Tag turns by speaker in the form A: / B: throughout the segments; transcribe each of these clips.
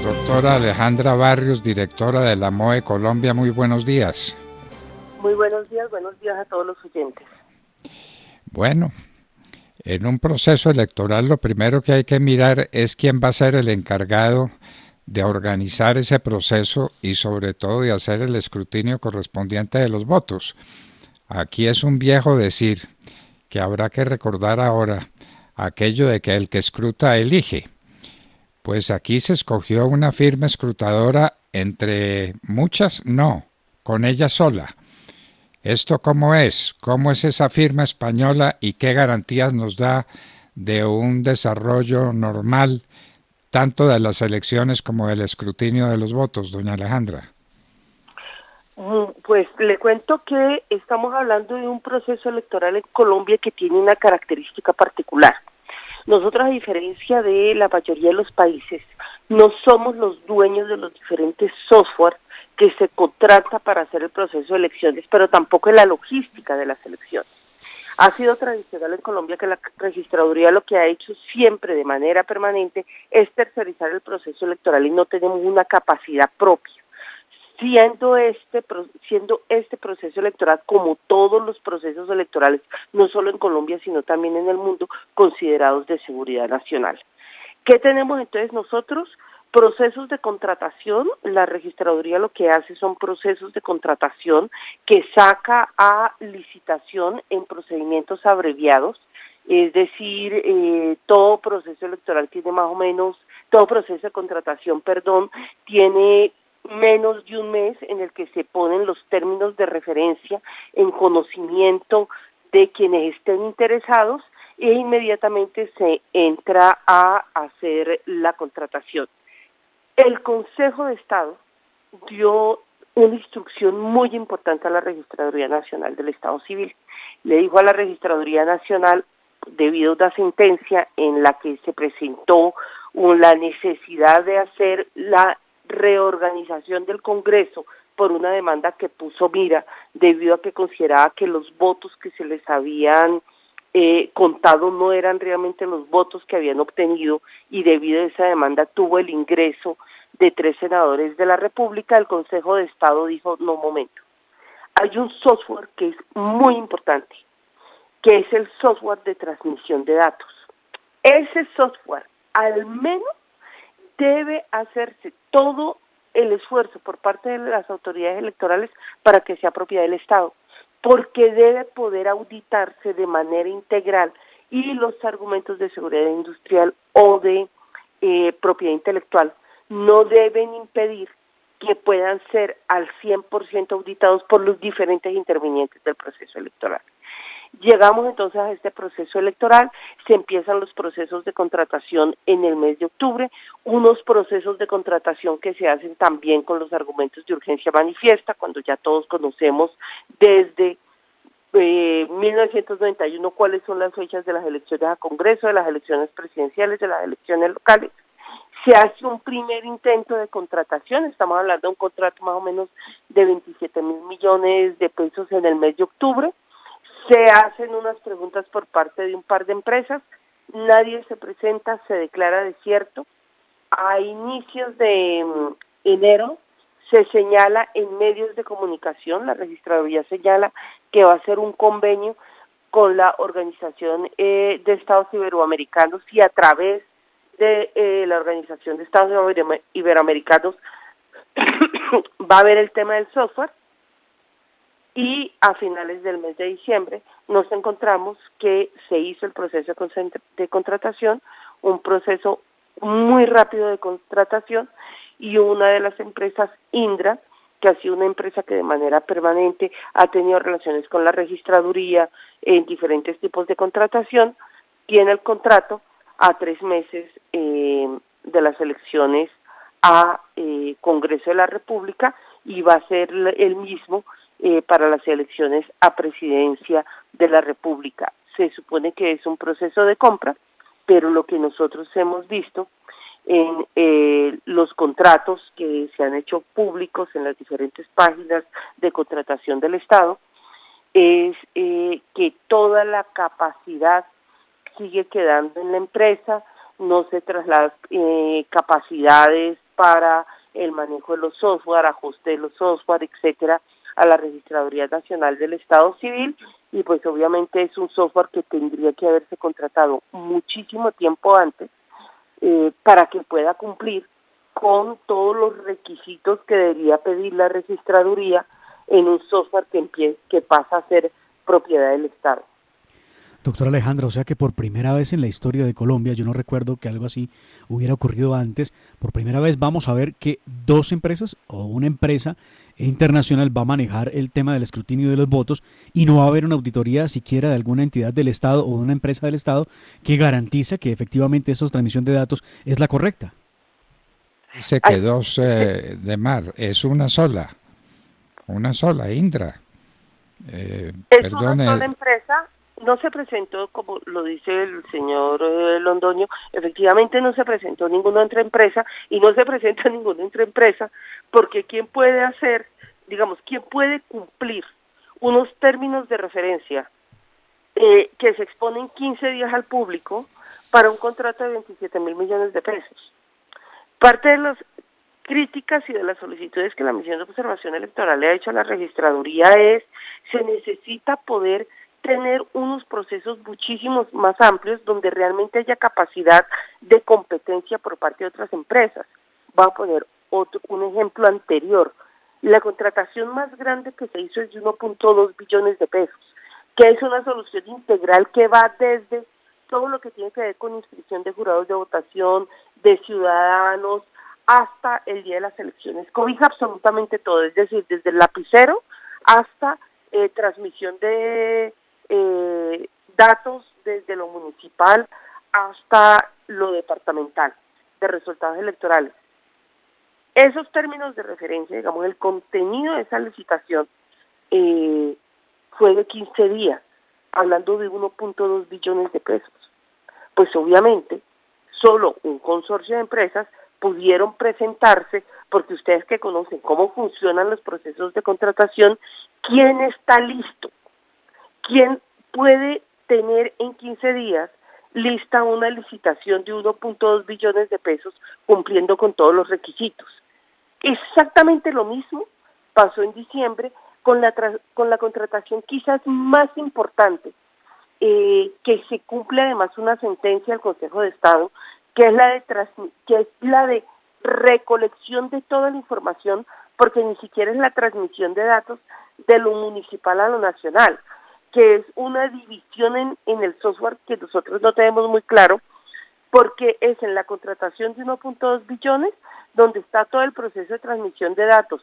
A: Doctora Alejandra Barrios, directora de la MOE Colombia, muy buenos días.
B: Muy buenos días a todos los oyentes.
A: Bueno, en un proceso electoral lo primero que hay que mirar es quién va a ser el encargado de organizar ese proceso y sobre todo de hacer el escrutinio correspondiente de los votos. Aquí es un viejo decir que habrá que recordar ahora aquello de que el que escruta elige. Pues aquí se escogió una firma escrutadora entre muchas, no, con ella sola. ¿Esto cómo es? ¿Cómo es esa firma española y qué garantías nos da de un desarrollo normal tanto de las elecciones como del escrutinio de los votos, doña Alejandra?
B: Pues le cuento que estamos hablando de un proceso electoral en Colombia que tiene una característica particular. Nosotros, a diferencia de la mayoría de los países, no somos los dueños de los diferentes software que se contrata para hacer el proceso de elecciones, pero tampoco en la logística de las elecciones. Ha sido tradicional en Colombia que la registraduría lo que ha hecho siempre de manera permanente es tercerizar el proceso electoral y no tenemos una capacidad propia. Siendo este proceso electoral, como todos los procesos electorales, no solo en Colombia, sino también en el mundo, considerados de seguridad nacional. ¿Qué tenemos entonces nosotros? Procesos de contratación. La registraduría lo que hace son procesos de contratación que saca a licitación en procedimientos abreviados, es decir, todo proceso electoral tiene más o menos, todo proceso de contratación, tiene menos de un mes en el que se ponen los términos de referencia en conocimiento de quienes estén interesados e inmediatamente se entra a hacer la contratación. El Consejo de Estado dio una instrucción muy importante a la Registraduría Nacional del Estado Civil. Le dijo a la Registraduría Nacional, debido a una sentencia en la que se presentó la necesidad de hacer la reorganización del Congreso por una demanda que puso Mira, debido a que consideraba que los votos que se les habían contado no eran realmente los votos que habían obtenido, y debido a esa demanda tuvo el ingreso de 3 senadores de la República. El Consejo de Estado dijo, no, momento, hay un software que es muy importante, que es el software de transmisión de datos. Ese software, al menos, debe hacerse todo el esfuerzo por parte de las autoridades electorales para que sea propiedad del Estado, porque debe poder auditarse de manera integral y los argumentos de seguridad industrial o de propiedad intelectual no deben impedir que puedan ser al 100% auditados por los diferentes intervinientes del proceso electoral. Llegamos entonces a este proceso electoral, se empiezan los procesos de contratación en el mes de octubre, unos procesos de contratación que se hacen también con los argumentos de urgencia manifiesta, cuando ya todos conocemos desde 1991 cuáles son las fechas de las elecciones a Congreso, de las elecciones presidenciales, de las elecciones locales. Se hace un primer intento de contratación, estamos hablando de un contrato más o menos de 27.000 millones de pesos en el mes de octubre. Se hacen unas preguntas por parte de un par de empresas, nadie se presenta, se declara desierto. A inicios de enero se señala en medios de comunicación, la registraduría señala que va a hacer un convenio con la Organización de Estados Iberoamericanos, y a través de la Organización de Estados Iberoamericanos va a haber el tema del software. Y a finales del mes de diciembre nos encontramos que se hizo el proceso de contratación, un proceso muy rápido de contratación, y una de las empresas, Indra, que ha sido una empresa que de manera permanente ha tenido relaciones con la registraduría en diferentes tipos de contratación, tiene el contrato a 3 meses de las elecciones a Congreso de la República, y va a ser el mismo para las elecciones a presidencia de la República. Se supone que es un proceso de compra, pero lo que nosotros hemos visto en los contratos que se han hecho públicos en las diferentes páginas de contratación del Estado es que toda la capacidad sigue quedando en la empresa, no se trasladan capacidades para el manejo de los software, ajuste de los software, etcétera, a la Registraduría Nacional del Estado Civil, y pues obviamente es un software que tendría que haberse contratado muchísimo tiempo antes para que pueda cumplir con todos los requisitos que debería pedir la Registraduría en un software que pasa a ser propiedad del Estado.
C: Doctora Alejandra, o sea que por primera vez en la historia de Colombia, yo no recuerdo que algo así hubiera ocurrido antes, por primera vez vamos a ver que dos empresas o una empresa internacional va a manejar el tema del escrutinio de los votos y no va a haber una auditoría siquiera de alguna entidad del Estado o de una empresa del Estado que garantiza que efectivamente esa transmisión de datos es la correcta.
A: Dice que dos de mar, es una sola, Indra.
B: Es una sola empresa. No se presentó, como lo dice el señor Londoño, efectivamente no se presentó ninguna otra empresa y no se presenta ninguna otra empresa porque ¿quién puede hacer, quién puede cumplir unos términos de referencia que se exponen 15 días al público para un contrato de 27.000 millones de pesos? Parte de las críticas y de las solicitudes que la misión de observación electoral le ha hecho a la registraduría se necesita poder tener unos procesos muchísimos más amplios donde realmente haya capacidad de competencia por parte de otras empresas. Voy a poner un ejemplo anterior. La contratación más grande que se hizo es de 1.2 billones de pesos, que es una solución integral que va desde todo lo que tiene que ver con inscripción de jurados de votación, de ciudadanos, hasta el día de las elecciones. Cobija absolutamente todo, es decir, desde el lapicero hasta transmisión de datos desde lo municipal hasta lo departamental de resultados electorales. Esos términos de referencia, el contenido de esa licitación fue de 15 días, hablando de 1.2 billones de pesos. Pues obviamente, solo un consorcio de empresas pudieron presentarse, porque ustedes que conocen cómo funcionan los procesos de contratación, ¿quién está listo? ¿Quién puede tener en 15 días lista una licitación de 1.2 billones de pesos cumpliendo con todos los requisitos? Exactamente lo mismo pasó en diciembre con la contratación quizás más importante, que se cumple además una sentencia del Consejo de Estado, que es la de recolección de toda la información, porque ni siquiera es la transmisión de datos de lo municipal a lo nacional, que es una división en el software que nosotros no tenemos muy claro, porque es en la contratación de 1.2 billones donde está todo el proceso de transmisión de datos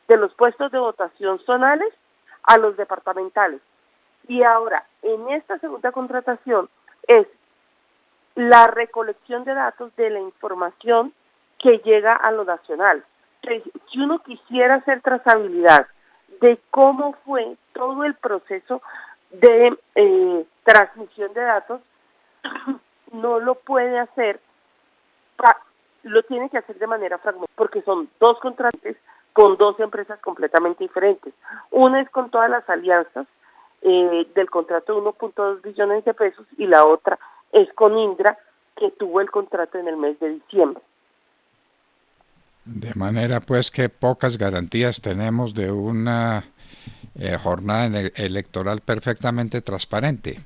B: de los puestos de votación zonales a los departamentales. Y ahora, en esta segunda contratación, es la recolección de datos de la información que llega a lo nacional. Entonces, si uno quisiera hacer trazabilidad de cómo fue todo el proceso de transmisión de datos, no lo puede hacer, lo tiene que hacer de manera fragmentada, porque son dos contratos con dos empresas completamente diferentes. Una es con todas las alianzas del contrato de 1.2 billones de pesos y la otra es con Indra, que tuvo el contrato en el mes de diciembre.
A: De manera pues que pocas garantías tenemos de una jornada electoral perfectamente transparente.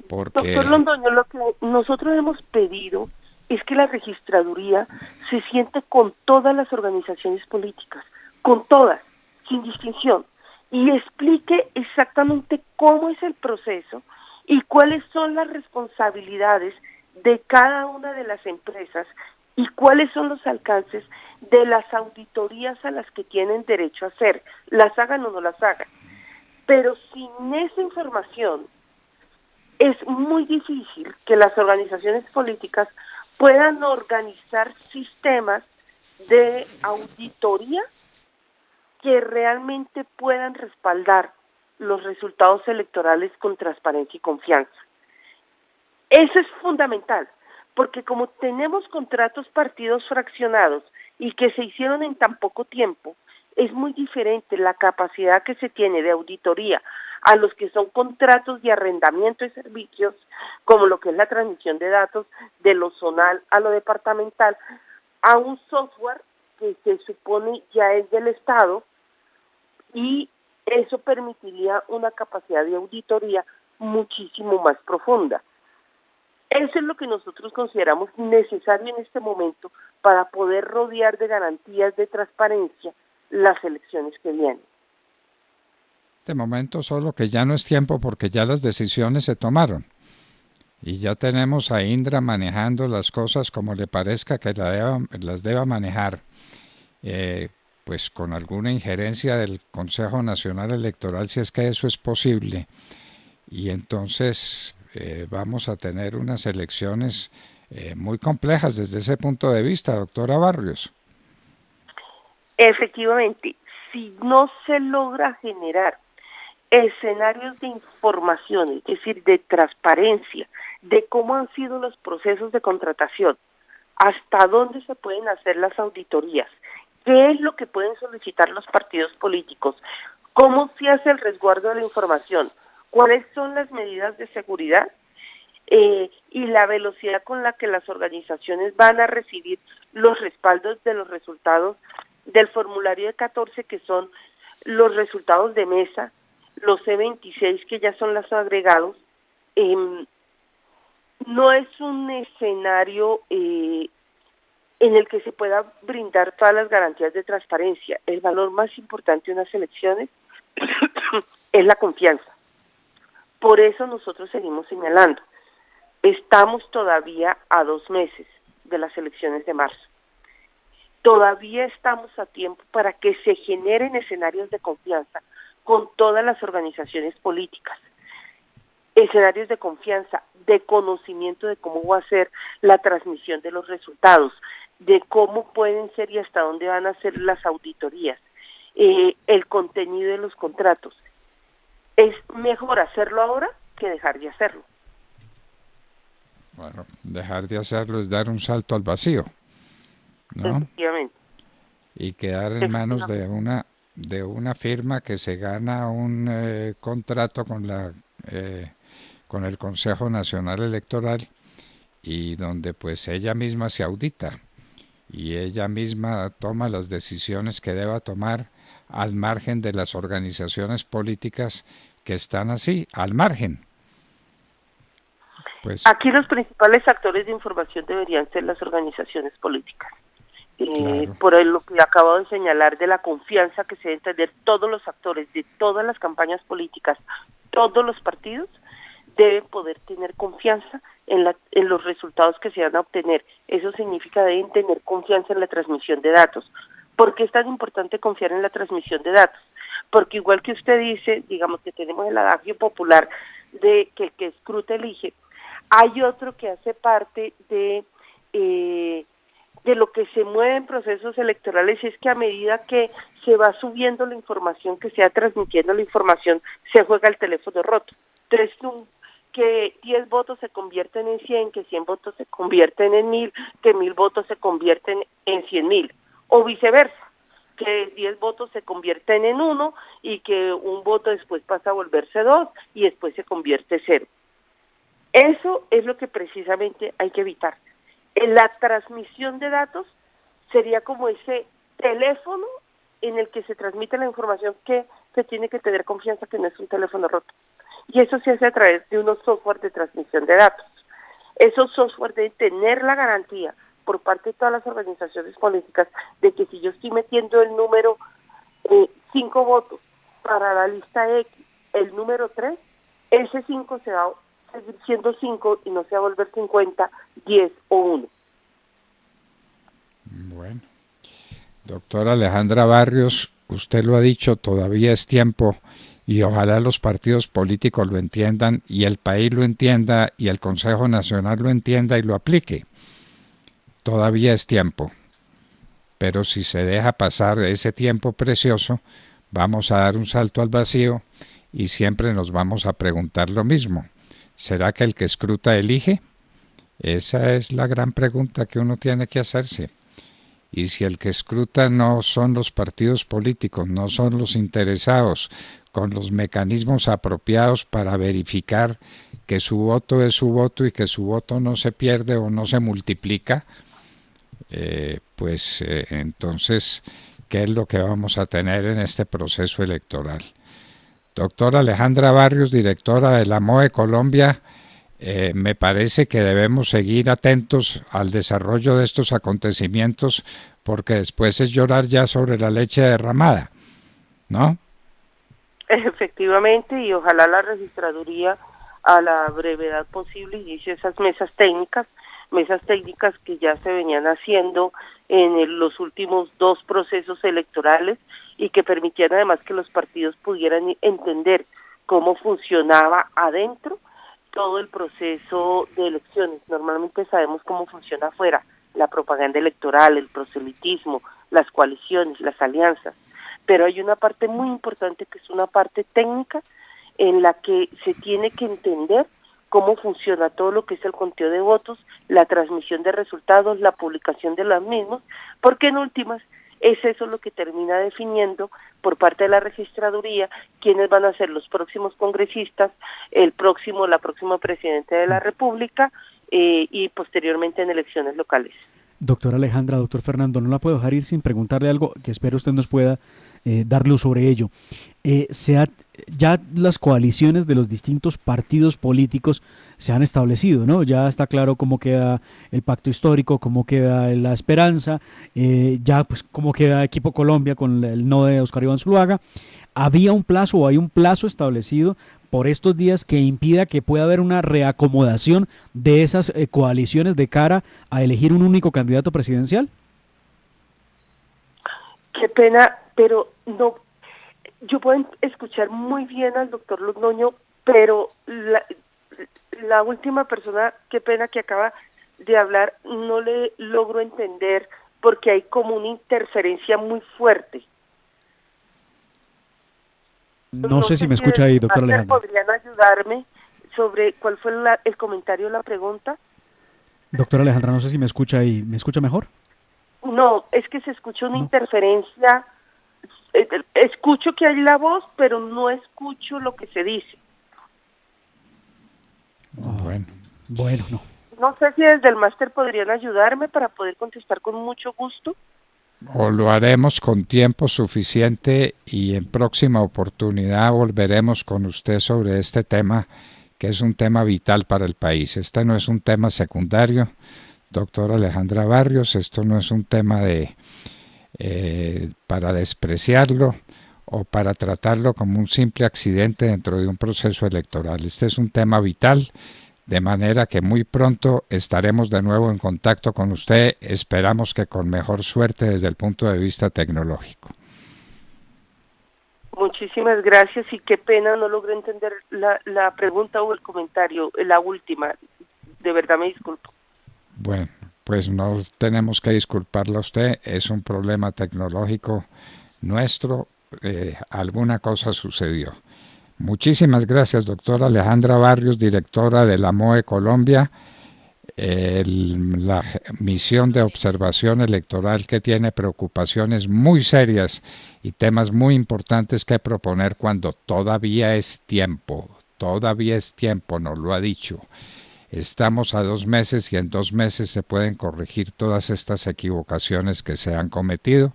A: Porque...
B: Doctor Londoño, lo que nosotros hemos pedido es que la registraduría se siente con todas las organizaciones políticas, con todas, sin distinción, y explique exactamente cómo es el proceso y cuáles son las responsabilidades de cada una de las empresas y cuáles son los alcances de las auditorías a las que tienen derecho a hacer, las hagan o no las hagan. Pero sin esa información es muy difícil que las organizaciones políticas puedan organizar sistemas de auditoría que realmente puedan respaldar los resultados electorales con transparencia y confianza. Eso es fundamental, porque como tenemos contratos partidos fraccionados y que se hicieron en tan poco tiempo, es muy diferente la capacidad que se tiene de auditoría a los que son contratos de arrendamiento de servicios, como lo que es la transmisión de datos de lo zonal a lo departamental, a un software que se supone ya es del Estado, y eso permitiría una capacidad de auditoría muchísimo más profunda. Eso es lo que nosotros consideramos necesario en este momento para poder rodear de garantías de transparencia las elecciones que vienen.
A: Este momento solo que ya no es tiempo porque ya las decisiones se tomaron y ya tenemos a Indra manejando las cosas como le parezca que las deba manejar, pues con alguna injerencia del Consejo Nacional Electoral, si es que eso es posible, y entonces vamos a tener unas elecciones muy complejas desde ese punto de vista, doctora Barrios.
B: Efectivamente, si no se logra generar escenarios de información, es decir, de transparencia, de cómo han sido los procesos de contratación, hasta dónde se pueden hacer las auditorías, qué es lo que pueden solicitar los partidos políticos, cómo se hace el resguardo de la información, cuáles son las medidas de seguridad y la velocidad con la que las organizaciones van a recibir los respaldos de los resultados del formulario de 14, que son los resultados de mesa, los C26, que ya son los agregados. No es un escenario en el que se pueda brindar todas las garantías de transparencia. El valor más importante de unas elecciones es la confianza. Por eso nosotros seguimos señalando, estamos todavía a 2 meses de las elecciones de marzo. Todavía estamos a tiempo para que se generen escenarios de confianza con todas las organizaciones políticas. Escenarios de confianza, de conocimiento de cómo va a ser la transmisión de los resultados, de cómo pueden ser y hasta dónde van a ser las auditorías, el contenido de los contratos. Es mejor hacerlo ahora que dejar de hacerlo.
A: Bueno, dejar de hacerlo es dar un salto al vacío, ¿no?
B: Efectivamente.
A: Y quedar en manos de una firma que se gana un contrato con con el Consejo Nacional Electoral, y donde pues ella misma se audita y ella misma toma las decisiones que deba tomar al margen de las organizaciones políticas que están así, al margen. Pues
B: aquí los principales actores de información deberían ser las organizaciones políticas.
A: Claro.
B: Por lo que acabo de señalar de la confianza que se debe tener todos los actores de todas las campañas políticas, todos los partidos deben poder tener confianza en los resultados que se van a obtener. Eso significa deben tener confianza en la transmisión de datos. ¿Por qué es tan importante confiar en la transmisión de datos? Porque igual que usted dice, digamos que tenemos el adagio popular de que el que escruta elige, hay otro que hace parte de lo que se mueve en procesos electorales, y es que a medida que se va subiendo la información, que se va transmitiendo la información, se juega el teléfono roto. Entonces, que 10 votos se convierten en 100, que 100 votos se convierten en 1000, que 1000 votos se convierten en 100.000, o viceversa, que 10 votos se convierten en 1 y que un voto después pasa a volverse 2 y después se convierte 0. Eso es lo que precisamente hay que evitar. En la transmisión de datos sería como ese teléfono en el que se transmite la información, que se tiene que tener confianza que no es un teléfono roto. Y eso se hace a través de unos software de transmisión de datos. Esos software deben tener la garantía por parte de todas las organizaciones políticas de que si yo estoy metiendo el número 5 votos para la lista X, el número 3, ese 5 se va a seguir siendo 5 y no se va a volver 50, 10 o 1.
A: Bueno, doctora Alejandra Barrios, usted lo ha dicho, todavía es tiempo, y ojalá los partidos políticos lo entiendan y el país lo entienda y el Consejo Nacional lo entienda y lo aplique. Todavía es tiempo, pero si se deja pasar ese tiempo precioso, vamos a dar un salto al vacío y siempre nos vamos a preguntar lo mismo. ¿Será que el que escruta elige? Esa es la gran pregunta que uno tiene que hacerse. Y si el que escruta no son los partidos políticos, no son los interesados, con los mecanismos apropiados para verificar que su voto es su voto y que su voto no se pierde o no se multiplica, pues entonces, ¿qué es lo que vamos a tener en este proceso electoral? Doctora Alejandra Barrios, directora de la MOE Colombia, me parece que debemos seguir atentos al desarrollo de estos acontecimientos, porque después es llorar ya sobre la leche derramada, ¿no?
B: Efectivamente, y ojalá la registraduría a la brevedad posible inicie esas mesas técnicas que ya se venían haciendo en los últimos 2 procesos electorales y que permitían además que los partidos pudieran entender cómo funcionaba adentro todo el proceso de elecciones. Normalmente sabemos cómo funciona afuera, la propaganda electoral, el proselitismo, las coaliciones, las alianzas, pero hay una parte muy importante que es una parte técnica en la que se tiene que entender cómo funciona todo lo que es el conteo de votos, la transmisión de resultados, la publicación de los mismos, porque en últimas es eso lo que termina definiendo por parte de la registraduría quiénes van a ser los próximos congresistas, la próxima presidenta de la República y posteriormente en elecciones locales.
C: Doctora Alejandra, doctor Fernando, no la puedo dejar ir sin preguntarle algo que espero usted nos pueda dar luz sobre ello. Ya las coaliciones de los distintos partidos políticos se han establecido, ¿no? Ya está claro cómo queda el pacto histórico, cómo queda la esperanza, ya pues cómo queda Equipo Colombia con el no de Oscar Iván Zuluaga. ¿Había un plazo o hay un plazo establecido por estos días que impida que pueda haber una reacomodación de esas coaliciones de cara a elegir un único candidato presidencial?
B: Qué pena, pero no, yo puedo escuchar muy bien al doctor Londoño, pero la última persona, qué pena que acaba de hablar, no le logro entender porque hay como una interferencia muy fuerte.
C: No sé si me escucha ahí, doctora Alejandra.
B: ¿Podrían ayudarme sobre cuál fue el comentario, la pregunta?
C: Doctora Alejandra, no sé si me escucha ahí. ¿Me escucha mejor?
B: No, es que se escucha una interferencia. Escucho que hay la voz, pero no escucho lo que se dice.
C: Bueno, no.
B: No sé si desde el máster podrían ayudarme para poder contestar con mucho gusto.
A: O lo haremos con tiempo suficiente y en próxima oportunidad volveremos con usted sobre este tema, que es un tema vital para el país. Este no es un tema secundario, doctora Alejandra Barrios, esto no es un tema para despreciarlo o para tratarlo como un simple accidente dentro de un proceso electoral. Este es un tema vital, de manera que muy pronto estaremos de nuevo en contacto con usted, esperamos que con mejor suerte desde el punto de vista tecnológico.
B: Muchísimas gracias y qué pena, no logré entender la pregunta o el comentario, la última, de verdad me disculpo.
A: Bueno, pues no tenemos que disculparle a usted, es un problema tecnológico nuestro, alguna cosa sucedió. Muchísimas gracias, doctora Alejandra Barrios, directora de la MOE Colombia, la misión de observación electoral que tiene preocupaciones muy serias y temas muy importantes que proponer cuando todavía es tiempo, nos lo ha dicho. Estamos a 2 meses y en 2 meses se pueden corregir todas estas equivocaciones que se han cometido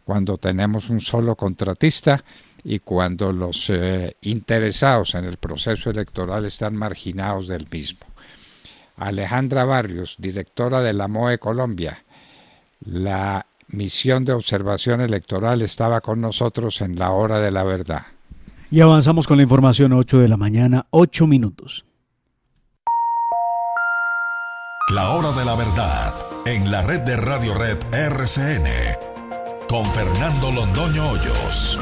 A: cuando tenemos un solo contratista y cuando los interesados en el proceso electoral están marginados del mismo. Alejandra Barrios, directora de la MOE Colombia, la misión de observación electoral estaba con nosotros en la hora de la verdad.
C: Y avanzamos con la información, 8 de la mañana, 8 minutos.
D: La hora de la verdad, en la red de Radio Red RCN, con Fernando Londoño Hoyos.